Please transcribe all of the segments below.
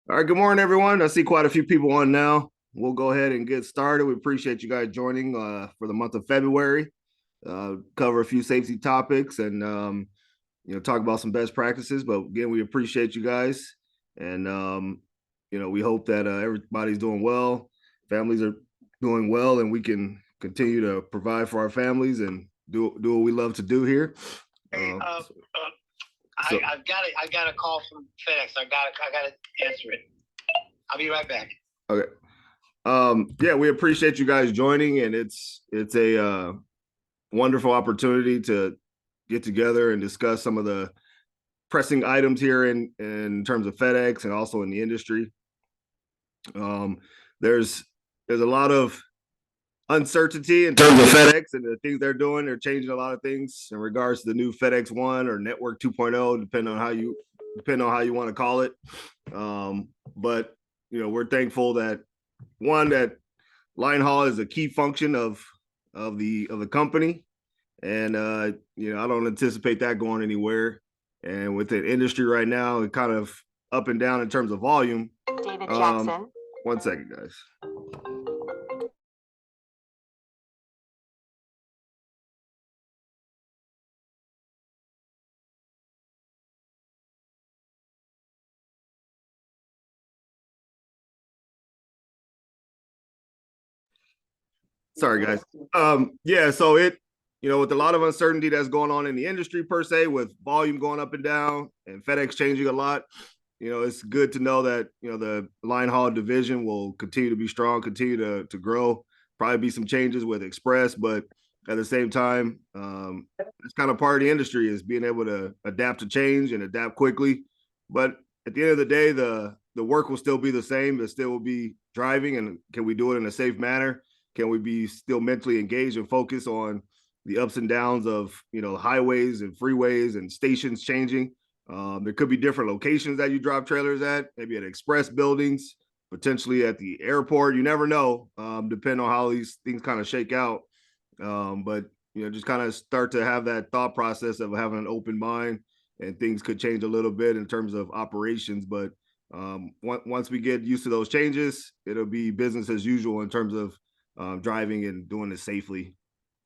All right, good morning, everyone. I see quite a few people on now. We'll go ahead and get started. We appreciate you guys joining for the month of February. Cover a few safety topics and talk about some best practices. But again, we appreciate you guys, and we hope that everybody's doing well, families are doing well, and we can continue to provide for our families and do what we love to do here. Hey, so I got a call from FedEx. I got to answer it. I'll be right back. Okay. Yeah, we appreciate you guys joining, and it's a wonderful opportunity to get together and discuss some of the pressing items here in terms of FedEx and also in the industry. There's a lot of uncertainty in terms of FedEx and the things they're doing. They're changing a lot of things in regards to the new FedEx One or Network 2.0, depending on how you want to call it. But we're thankful that that line haul is a key function of the company, and I don't anticipate that going anywhere. And with the industry right now, it kind of up and down in terms of volume. David Jackson. 1 second, guys. Sorry, guys. Yeah, so with a lot of uncertainty that's going on in the industry per se, with volume going up and down and FedEx changing a lot, it's good to know that, the line haul division will continue to be strong, continue to grow, probably be some changes with Express, but at the same time, it's kind of part of the industry is being able to adapt to change and adapt quickly. But at the end of the day, the work will still be the same. It still will be driving, and can we do it in a safe manner? Can we be still mentally engaged and focus on the ups and downs of highways and freeways and stations changing? There could be different locations that you drop trailers at, maybe at express buildings, potentially at the airport. You never know, depending on how these things kind of shake out. But just kind of start to have that thought process of having an open mind, and things could change a little bit in terms of operations. But once we get used to those changes, it'll be business as usual in terms of driving and doing it safely.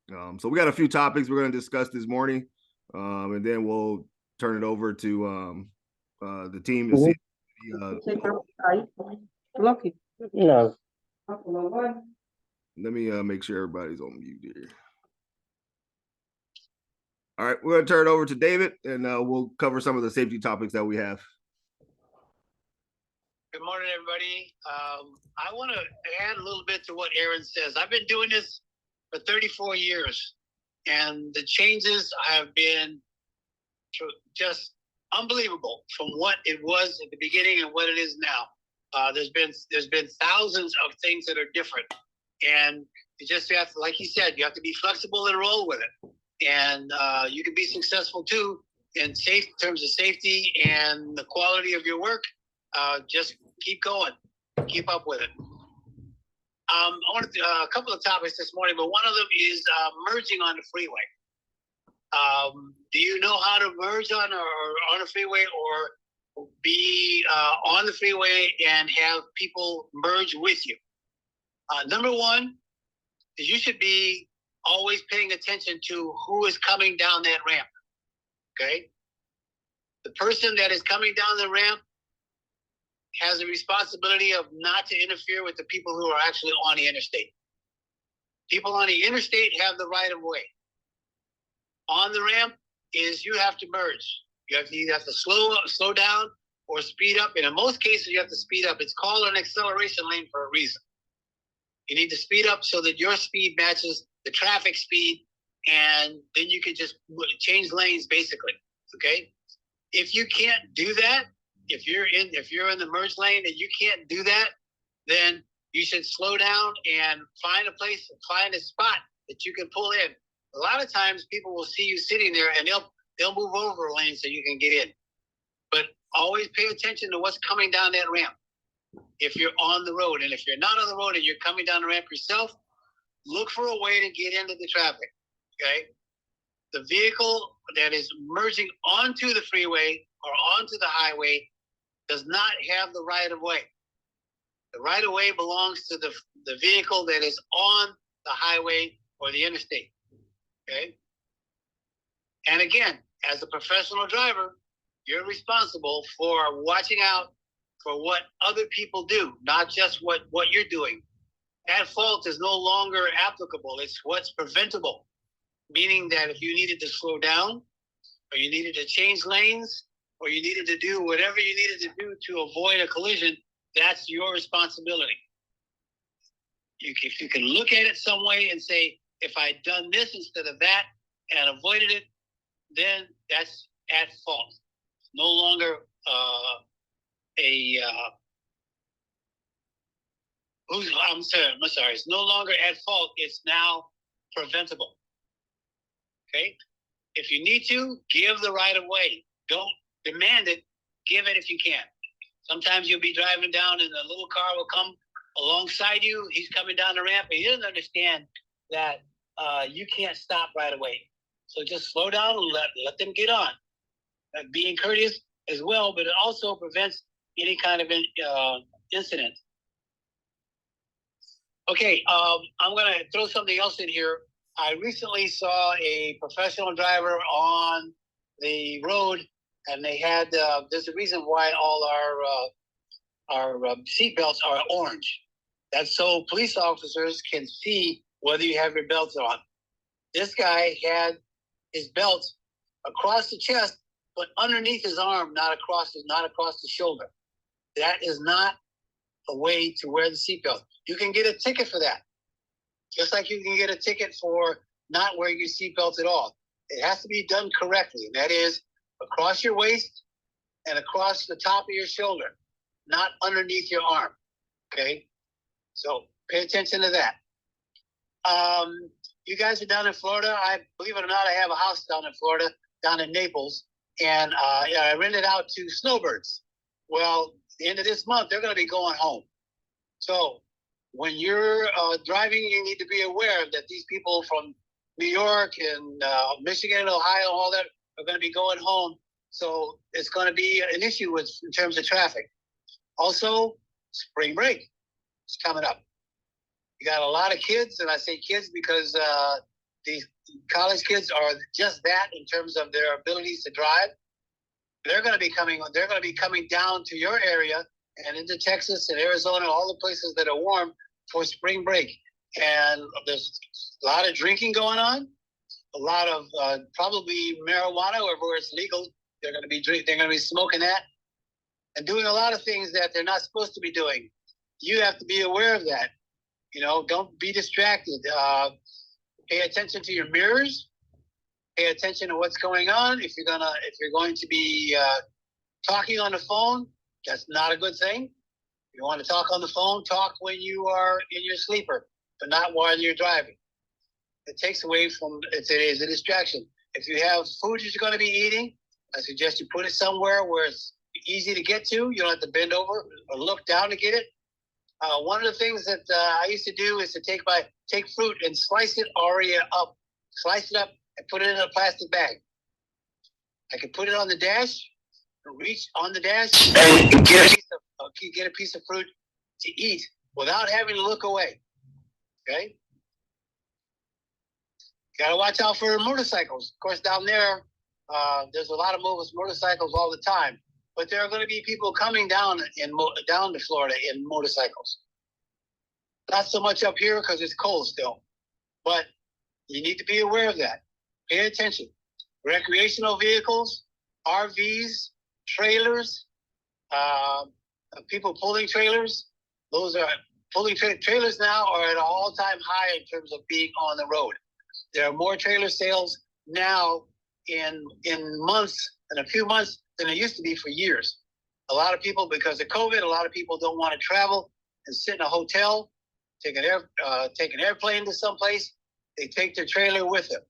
So we got a few topics we're going to discuss this morning, and then we'll turn it over to the team to see. No. Let me make sure everybody's on mute here. All right, we're going to turn it over to David, and we'll cover some of the safety topics that we have. Good morning, everybody. I want to add a little bit to what Aaron says. I've been doing this for 34 years, and the changes have been just unbelievable from what it was at the beginning and what it is now. There's been thousands of things that are different, and you just have to, like he said, you have to be flexible and roll with it. And you can be successful too in terms of safety and the quality of your work. Just keep going, keep up with it. I wanted a couple of topics this morning, but one of them is merging on the freeway. Do you know how to merge on a freeway, or be on the freeway and have people merge with you? Number one is you should be always paying attention to who is coming down that ramp. Okay, the person that is coming down the ramp has a responsibility of not to interfere with the people who are actually on the interstate. People on the interstate have the right of way. On the ramp is you have to merge. You either have to slow down or speed up. And in most cases, you have to speed up. It's called an acceleration lane for a reason. You need to speed up so that your speed matches the traffic speed, and then you can just change lanes basically. Okay? If you can't do that, if you're in the merge lane and you can't do that, then you should slow down and find a spot that you can pull in. A lot of times people will see you sitting there and they'll move over a lane so you can get in. But always pay attention to what's coming down that ramp if you're on the road. And if you're not on the road and you're coming down the ramp yourself, look for a way to get into the traffic. Okay? The vehicle that is merging onto the freeway or onto the highway does not have the right of way. The right of way belongs to the vehicle that is on the highway or the interstate. Okay. And again, as a professional driver, you're responsible for watching out for what other people do, not just what you're doing. At fault is no longer applicable. It's what's preventable, meaning that if you needed to slow down, or you needed to change lanes, or you needed to do whatever you needed to do to avoid a collision, that's your responsibility. If you can look at it some way and say, if I'd done this instead of that and avoided it, then that's at fault. No longer I'm sorry. It's no longer at fault. It's now preventable. Okay. If you need to, give the right of way. Don't demand it. Give it if you can. Sometimes you'll be driving down and a little car will come alongside you. He's coming down the ramp and he doesn't understand that you can't stop right away. So just slow down and let them get on. Being courteous as well, but it also prevents any kind of incident. Okay, I'm going to throw something else in here. I recently saw a professional driver on the road, and they had, there's a reason why all our seat belts are orange. That's so police officers can see whether you have your belts on. This guy had his belt across the chest, but underneath his arm, not across the shoulder. That is not a way to wear the seatbelt. You can get a ticket for that. Just like you can get a ticket for not wearing your seatbelt at all. It has to be done correctly. And that is across your waist and across the top of your shoulder, not underneath your arm. Okay? So pay attention to that. You guys are down in Florida. I believe it or not, I have a house down in Florida, down in Naples. And I rented out to snowbirds. Well, the end of this month, they're going to be going home. So when you're driving, you need to be aware that these people from New York and Michigan and Ohio, all that, are going to be going home. So it's going to be an issue in terms of traffic. Also, spring break is coming up. You got a lot of kids, and I say kids because these college kids are just that in terms of their abilities to drive. They're going to be coming down to your area and into Texas and Arizona, all the places that are warm for spring break. And there's a lot of drinking going on, a lot of probably marijuana, where it's legal. They're going to be smoking that and doing a lot of things that they're not supposed to be doing. You have to be aware of that. You know, don't be distracted. Pay attention to your mirrors. Pay attention to what's going on. If you're going to be talking on the phone, that's not a good thing. If you want to talk on the phone, talk when you are in your sleeper, but not while you're driving. It takes away from it is a distraction. If you have food that you're going to be eating, I suggest you put it somewhere where it's easy to get to. You don't have to bend over or look down to get it. One of the things that I used to do is to take fruit and slice it up and put it in a plastic bag. I could put it on the dash, reach on the dash, and get a piece of fruit to eat without having to look away. Okay? Got to watch out for motorcycles. Of course, down there, there's a lot of motorcycles all the time. But there are going to be people coming down to Florida in motorcycles. Not so much up here because it's cold still. But you need to be aware of that. Pay attention. Recreational vehicles, RVs, trailers, people pulling trailers. Trailers now are at an all-time high in terms of being on the road. There are more trailer sales now in a few months than there used to be for years. A lot of people, because of COVID, a lot of people don't want to travel and sit in a hotel, take an airplane to someplace. They take their trailer with them.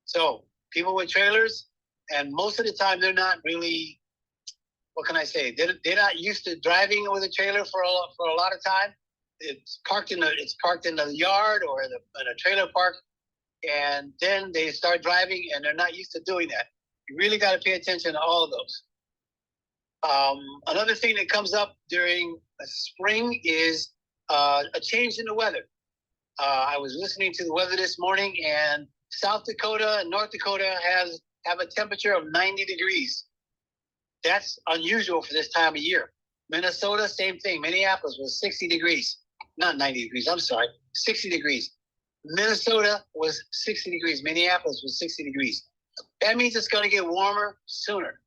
So people with trailers, and most of the time they're not really, what can I say? They're not used to driving with a trailer for a lot of time. It's parked in the yard or in a trailer park, and then they start driving, and they're not used to doing that. You really got to pay attention to all of those. Another thing that comes up during spring is a change in the weather. I was listening to the weather this morning, and South Dakota and North Dakota have a temperature of 90 degrees. That's unusual for this time of year. Minnesota, same thing. Minneapolis was 60 degrees. Not 90 degrees, I'm sorry, 60 degrees. Minnesota was 60 degrees. Minneapolis was 60 degrees. That means it's going to get warmer sooner.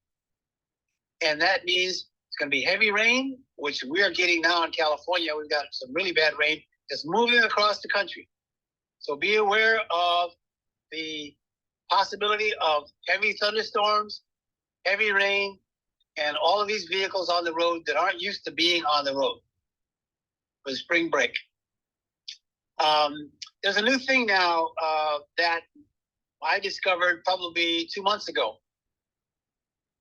And that means it's going to be heavy rain, which we are getting now in California. We've got some really bad rain that's moving across the country. So be aware of the possibility of heavy thunderstorms, heavy rain, and all of these vehicles on the road that aren't used to being on the road for spring break. There's a new thing now that I discovered probably 2 months ago.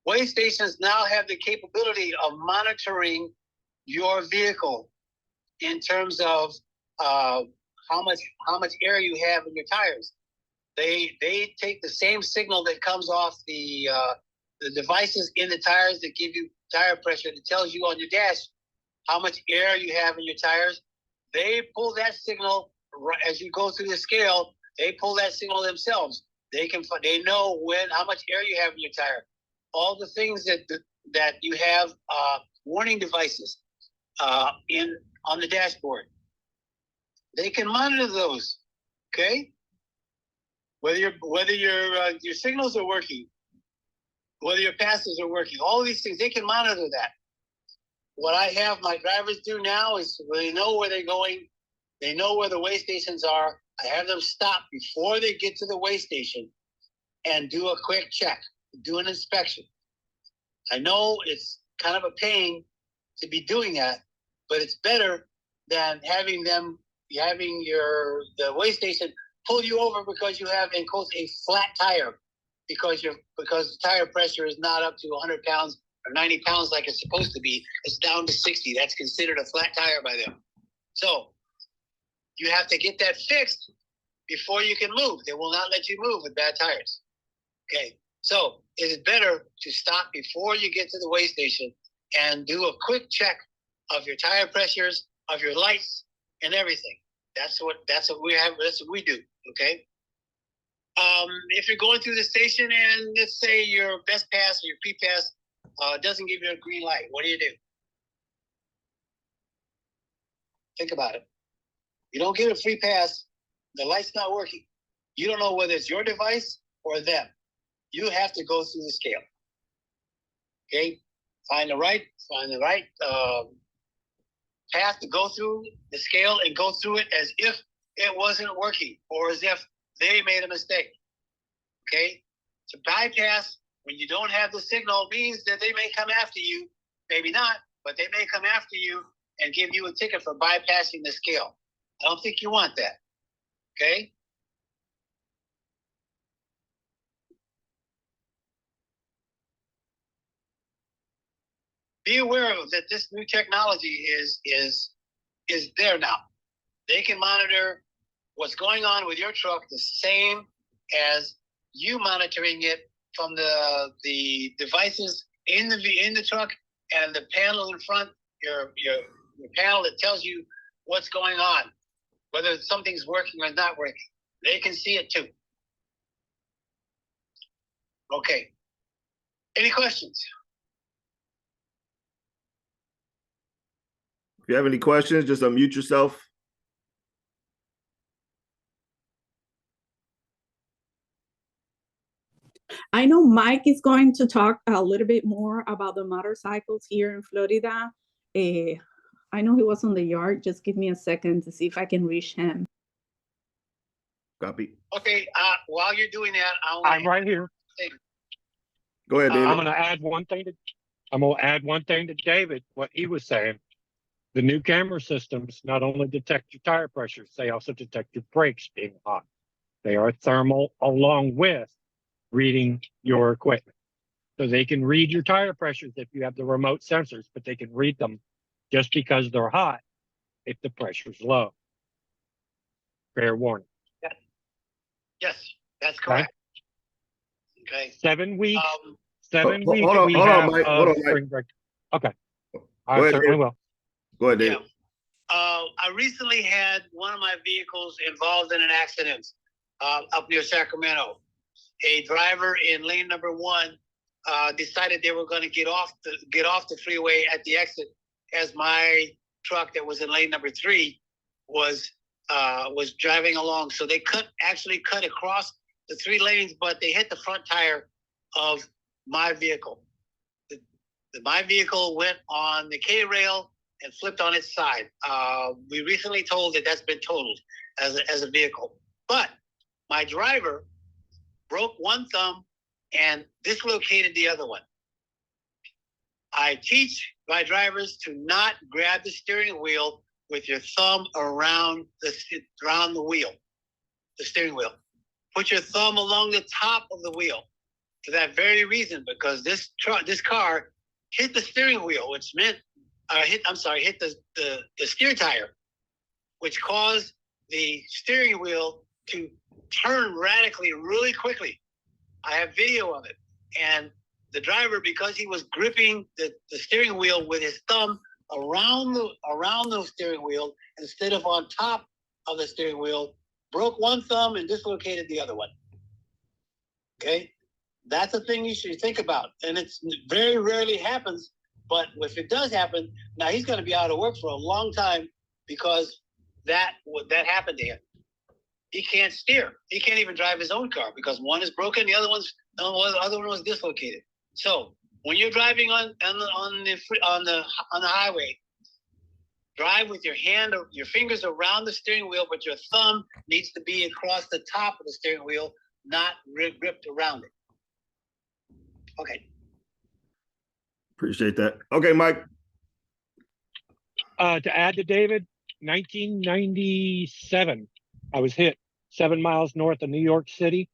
Weigh stations now have the capability of monitoring your vehicle in terms of how much air you have in your tires. They take the same signal that comes off the devices in the tires that give you tire pressure, that tells you on your dash how much air you have in your tires. They pull that signal as you go through the scale. They pull that signal themselves. They know how much air you have in your tire. All the things that you have warning devices on the dashboard. They can monitor those. Okay, whether your signals are working, whether your passes are working, all of these things, they can monitor that. What I have my drivers do now is they know where they're going. They know where the weigh stations are. I have them stop before they get to the weigh station and do a quick check, do an inspection. I know it's kind of a pain to be doing that, but it's better than having the weigh station pull you over because you have, in quotes, a flat tire, because the tire pressure is not up to 100 pounds or 90 pounds like it's supposed to be. It's down to 60. That's considered a flat tire by them. So you have to get that fixed before you can move. They will not let you move with bad tires. Okay, so it is better to stop before you get to the weigh station and do a quick check of your tire pressures, of your lights, and everything. That's what we have. That's what we do. Okay. If you're going through the station and let's say your best pass or your pre-pass doesn't give you a green light, what do you do? Think about it. You don't get a free pass. The light's not working. You don't know whether it's your device or them. You have to go through the scale. Okay. Find the right path to go through the scale and go through it as if it wasn't working or as if they made a mistake. Okay? To bypass when you don't have the signal means that they may come after you, maybe not, but they may come after you and give you a ticket for bypassing the scale. I don't think you want that. Okay? Be aware of that this new technology is there now. They can monitor what's going on with your truck the same as you monitoring it from the devices in the truck and the panel in front, your panel that tells you what's going on, whether something's working or not working. They can see it too. Okay. Any questions? If you have any questions, just unmute yourself. I know Mike is going to talk a little bit more about the motorcycles here in Florida. I know he was on the yard. Just give me a second to see if I can reach him. Copy. Okay. While you're doing that, I'm right here. Go ahead, David. I'm going to add one thing to David, what he was saying. The new camera systems not only detect your tire pressures, they also detect your brakes being hot. They are thermal along with reading your equipment. So they can read your tire pressures if you have the remote sensors, but they can read them just because they're hot if the pressure's low. Fair warning. yes, that's correct. Okay. 7 weeks. Hold on, Mike. Hold on, Mike. spring break. Okay. Go I ahead, certainly David. will. Go ahead, Yeah. David. I recently had one of my vehicles involved in an accident up near Sacramento. A driver in lane number 1 decided they were going to get off the freeway at the exit, as my truck that was in lane number 3 was driving along. So they actually cut across the 3 lanes, but they hit the front tire of my vehicle. My vehicle went on the K rail and flipped on its side. We recently told that that's been totaled as a vehicle, but my driver broke one thumb and dislocated the other one. I teach my drivers to not grab the steering wheel with your thumb around the wheel, the steering wheel. Put your thumb along the top of the wheel for that very reason, because this car hit the steering wheel, which meant hit the steer tire, which caused the steering wheel to turn radically really quickly. I have video of it. And the driver, because he was gripping the steering wheel with his thumb around the steering wheel instead of on top of the steering wheel, broke one thumb and dislocated the other one. Okay? That's a thing you should think about. And it's very rarely happens, but if it does happen, now he's going to be out of work for a long time because that happened to him. He can't steer. He can't even drive his own car because one is broken, the other one was dislocated. So when you're driving on the highway, drive with your fingers around the steering wheel, but your thumb needs to be across the top of the steering wheel, not gripped around it. Okay. Appreciate that. Okay, Mike. To add to David, 1997, I was hit 7 miles north of New York City.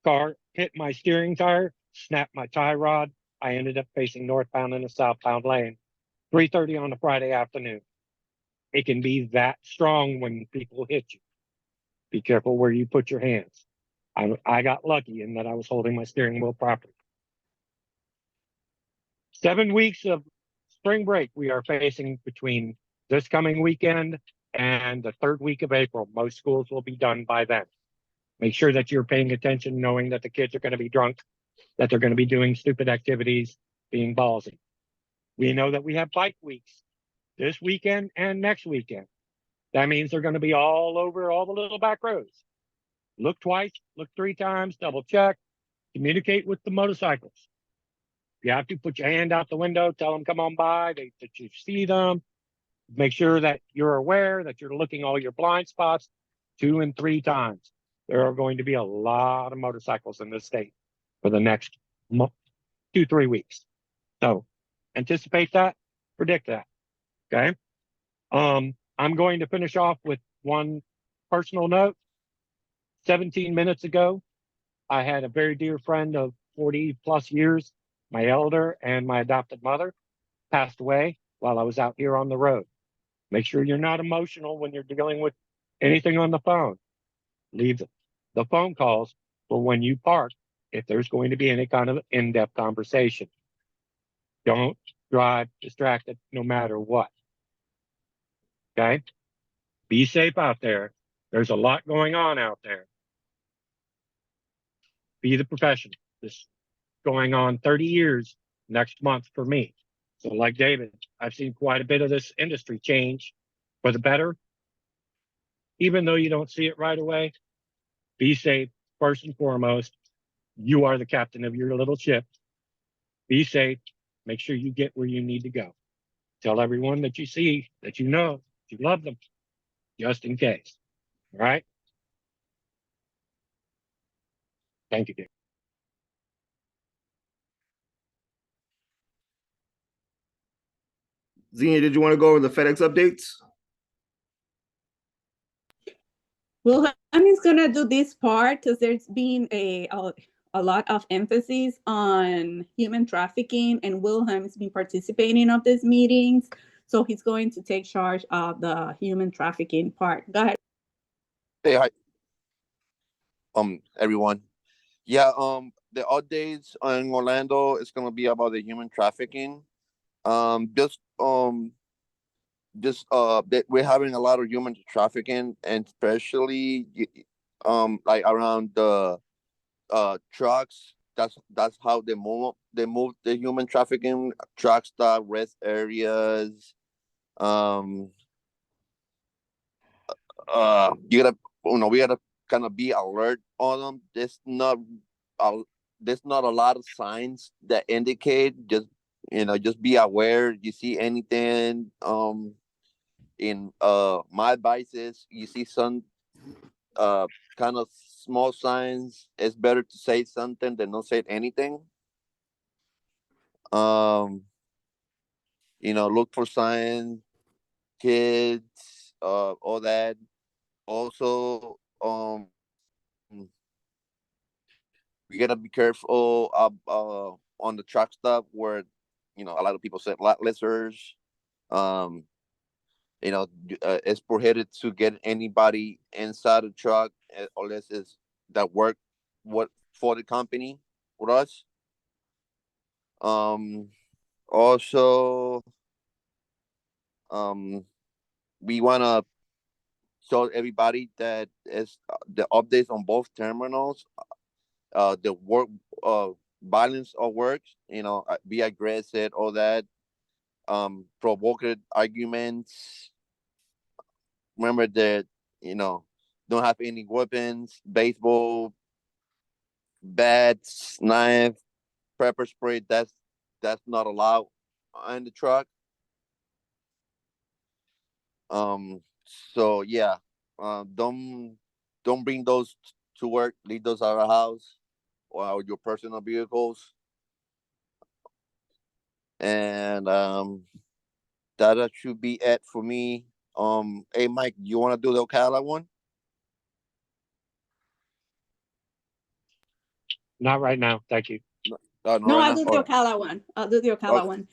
Car hit my steering tire, snapped my tie rod. I ended up facing northbound in a southbound lane. 3:30 on a Friday afternoon. It can be that strong when people hit you. Be careful where you put your hands. I got lucky in that I was holding my steering wheel properly. 7 weeks of spring break we are facing between this coming weekend and the 3rd week of April. Most schools will be done by then. Make sure that you're paying attention, knowing that the kids are going to be drunk, that they're going to be doing stupid activities, being ballsy. We know that we have bike weeks this weekend and next weekend. That means they're going to be all over all the little back roads. Look twice, look 3 times, double check, communicate with the motorcycles. If you have to, put your hand out the window, tell them come on by, that you see them. Make sure that you're aware that you're looking all your blind spots 2 and 3 times. There are going to be a lot of motorcycles in this state for the next 2-3 weeks. So anticipate that, predict that. Okay. I'm going to finish off with one personal note. 17 minutes ago, I had a very dear friend of 40 plus years, my elder and my adopted mother, passed away while I was out here on the road. Make sure you're not emotional when you're dealing with anything on the phone. Leave the phone calls for when you park if there's going to be any kind of in-depth conversation. Don't drive distracted no matter what. Okay? Be safe out there. There's a lot going on out there. Be the professional. This is going on 30 years next month for me. So like David, I've seen quite a bit of this industry change for the better. Even though you don't see it right away, be safe first and foremost. You are the captain of your little ship. Be safe. Make sure you get where you need to go. Tell everyone that you see, that you know, you love them, just in case. All right? Thank you, Dave. Xenia, did you want to go over the FedEx updates? Well, Wilhelm is gonna do this part because there's been a lot of emphasis on human trafficking, and Wilhelm's been participating of these meetings, so he's going to take charge of the human trafficking part. Go ahead. Hey, hi, everyone. Yeah, the updates in Orlando is gonna be about the human trafficking. Just that we're having a lot of human trafficking, and especially like around the trucks. That's how they move the human trafficking, truck stop, rest areas. um you gotta, we gotta kind of be alert on them. A, there's not a lot of signs that indicate. Just, just be aware. You see anything in my advice is, you see some uh kind of small signs, it's better to say something than not say anything. um look for signs, kids, all that. Also, we gotta be careful on the truck stop where, a lot of people say lot lizards. um it's prohibited to get anybody inside the truck, unless it's that work what for the company with us. um Also, um we want to show everybody that is the updates on both terminals, the work, balance of work, be aggressive, all that. Provoked arguments. Remember that, you know don't have any weapons, baseball bats, knife, pepper spray. That's not allowed in the truck. So yeah, don't bring those to work. Leave those at our house or your personal vehicles. And that should be it for me. Hey Mike, you want to do the Ocala one? Not right now. Thank you. No, not No, right I'll now. do All the right. Ocala one. I'll do the Ocala Okay. one.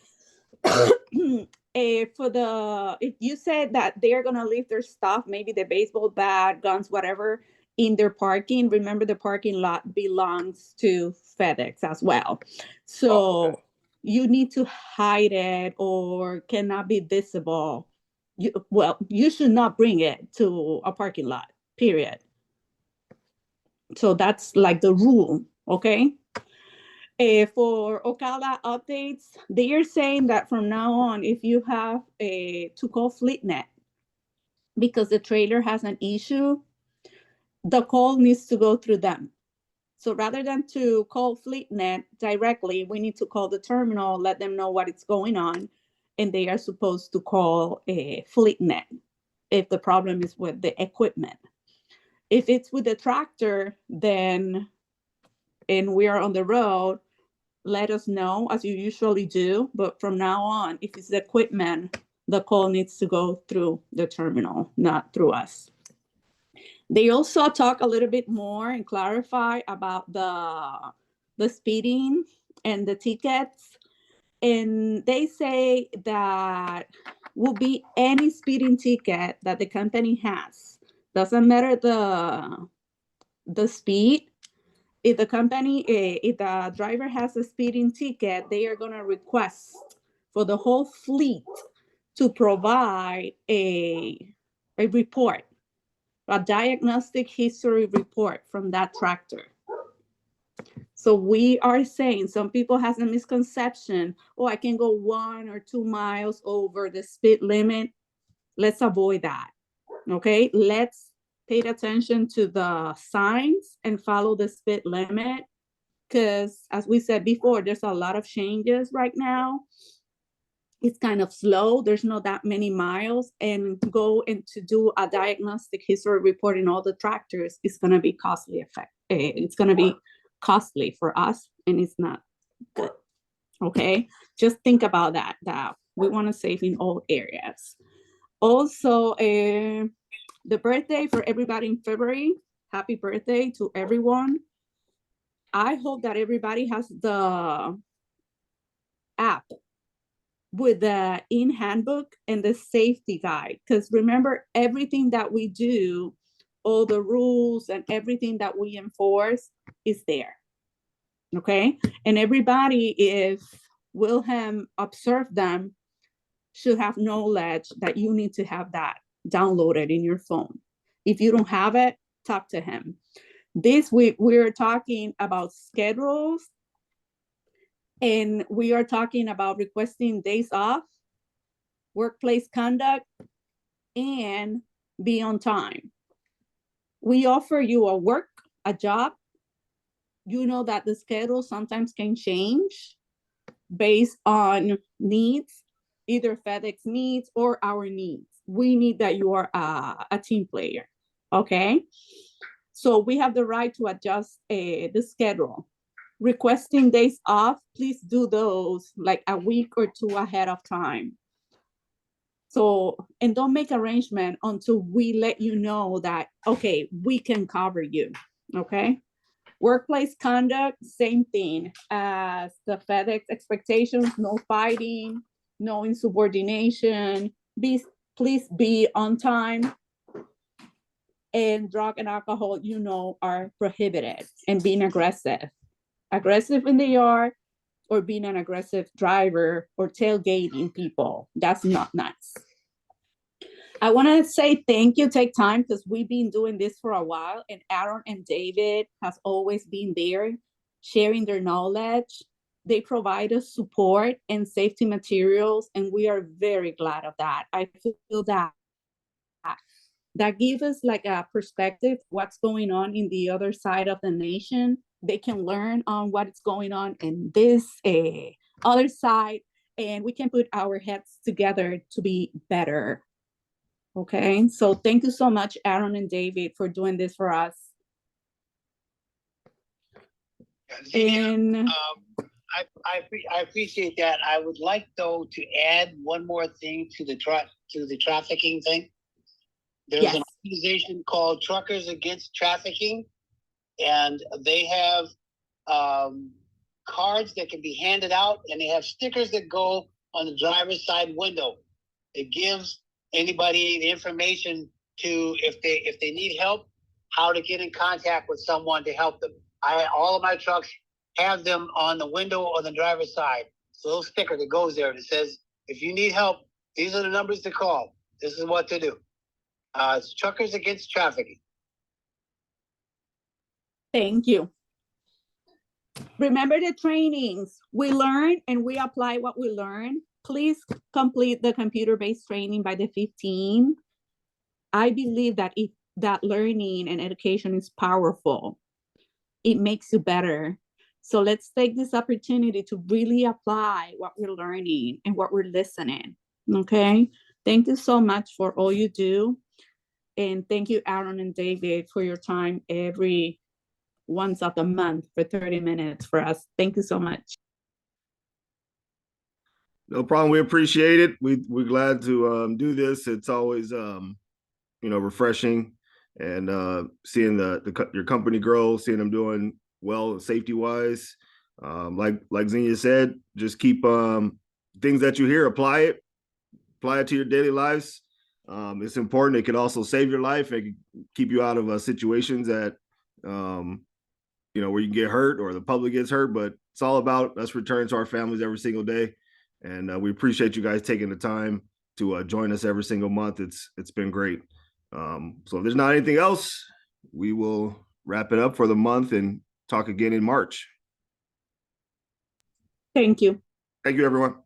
For the, if you said that they're gonna leave their stuff, maybe the baseball bat, guns, whatever, in their parking. Remember, the parking lot belongs to FedEx as well, Oh, so okay. you need to hide it or cannot be visible. You should not bring it to a parking lot. Period. So that's like the rule. Okay. For Ocala updates, they are saying that from now on, if you have to call FleetNet because the trailer has an issue, the call needs to go through them. So rather than to call FleetNet directly, we need to call the terminal, let them know what is going on, and they are supposed to call a FleetNet if the problem is with the equipment. If it's with the tractor, then and we are on the road, let us know as you usually do. But from now on, if it's the equipment, the call needs to go through the terminal, not through us. They also talk a little bit more and clarify about the speeding and the tickets. And they say that will be any speeding ticket that the company has. Doesn't matter the speed. If the company, if the driver has a speeding ticket, they are going to request for the whole fleet to provide a report, a diagnostic history report from that tractor. So we are saying some people has a misconception, oh, I can go 1 or 2 miles over the speed limit. Let's avoid that. Okay, let's pay attention to the signs and follow the speed limit, because as we said before, there's a lot of changes right now. It's kind of slow. There's not that many miles, and go and to do a diagnostic history report in all the tractors is going to be costly. It's going to be costly for us, and it's not good. Okay, just think about that. That we want to save in all areas. Also, the birthday for everybody in February. Happy birthday to everyone. I hope that everybody has the app with the in handbook and the safety guide, because remember, everything that we do, all the rules and everything that we enforce is there. Okay, and everybody, if Wilhelm observed them should have knowledge that you need to have that downloaded in your phone. If you don't have it, talk to him. This week, we're talking about schedules, and we are talking about requesting days off, workplace conduct, and be on time. We offer you a job. You know that the schedule sometimes can change based on needs, either FedEx needs or our needs. We need that you are a team player, okay? So we have the right to adjust the schedule. Requesting days off, please do those like a week or two ahead of time. So, and don't make arrangement until we let you know that, okay, we can cover you, okay? Workplace conduct, same thing as the FedEx expectations, no fighting, no insubordination, please be on time. And drug and alcohol, you know, are prohibited, and being aggressive in the yard, or being an aggressive driver or tailgating people. That's not nice. I want to say thank you, take time, because we've been doing this for a while, and Aaron and David has always been there sharing their knowledge. They provide us support and safety materials, and we are very glad of that. I feel that gives us like a perspective what's going on in the other side of the nation. They can learn on what's going on in this other side, and we can put our heads together to be better. Okay, so thank you so much, Aaron and David, for doing this for us. And I appreciate that. I would like though to add one more thing to the trafficking thing. There's an organization called Truckers Against Trafficking, and they have cards that can be handed out, and they have stickers that go on the driver's side window. It gives anybody the information to, if they need help, how to get in contact with someone to help them. All of my trucks have them on the window on the driver's side. It's a little sticker that goes there that says, if you need help, these are the numbers to call. This is what to do. It's Truckers Against Trafficking. Thank you. Remember the trainings. We learn and we apply what we learn. Please complete the computer-based training by the 15th. I believe that that learning and education is powerful. It makes you better. So let's take this opportunity to really apply what we're learning and what we're listening, okay? Thank you so much for all you do. And thank you, Aaron and David, for your time every once of the month for 30 minutes for us. Thank you so much. No problem. We appreciate it. We're glad to do this. It's always refreshing, and seeing your company grow, seeing them doing well safety wise. Like Xenia said, just keep things that you hear, apply it to your daily lives. It's important. It can also save your life. It can keep you out of situations that where you can get hurt or the public gets hurt. But it's all about us returning to our families every single day. And we appreciate you guys taking the time to join us every single month. It's been great. So if there's not anything else, we will wrap it up for the month and talk again in March. Thank you. Thank you, everyone.